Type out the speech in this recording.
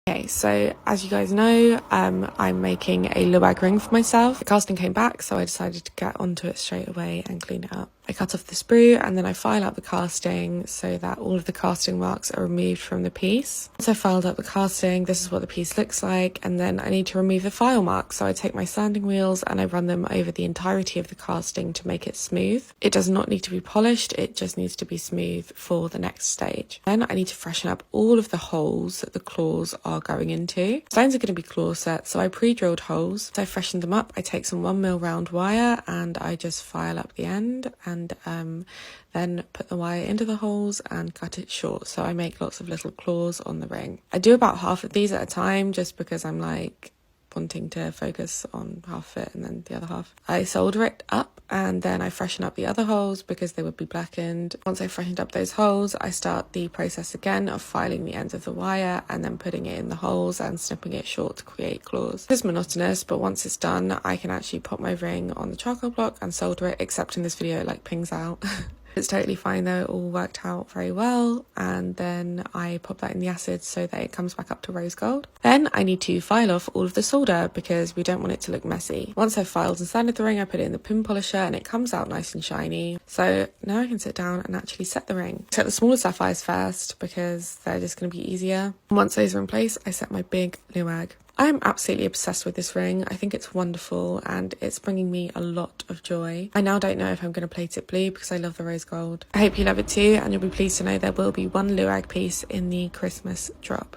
Okay, so as you guys know, I'm making a luag ring for myself. The casting came back, so I decided to get onto it straight away and clean it up. I cut off the sprue and then I file out the casting so that all of the casting marks are removed from the piece. Once I filed out the casting, this is what the piece looks like, and then I need to remove the file marks. So I take my sanding wheels and I run them over the entirety of the casting to make it smooth. It does not need to be polished, it just needs to be smooth for the next stage. Then I need to freshen up all of the holes that the claws are going into. Stones are going to be claw set, so I pre-drilled holes. So I freshened them up. I take some 1mm round wire and I just file up the end and then put the wire into the holes and cut it short. So I make lots of little claws on the ring. I do about half of these at a time just because I'm like wanting to focus on half of it and then the other half. I solder it up and then I freshen up the other holes because they would be blackened. Once I freshened up those holes, I start the process again of filing the ends of the wire and then putting it in the holes and snipping it short to create claws. It's monotonous, but once it's done, I can actually put my ring on the charcoal block and solder it, except in this video it like pings out. It's totally fine though, it all worked out very well, and then I pop that in the acid so that it comes back up to rose gold. Then I need to file off all of the solder because we don't want it to look messy. Once I've filed and sanded the ring, I put it in the pin polisher and it comes out nice and shiny. So now I can sit down and actually set the ring. Set the smaller sapphires first because they're just going to be easier. And once those are in place, I set my big luag. I'm absolutely obsessed with this ring. I think it's wonderful and it's bringing me a lot of joy. I now don't know if I'm going to plate it blue because I love the rose gold. I hope you love it too, and you'll be pleased to know there will be one luag piece in the Christmas drop.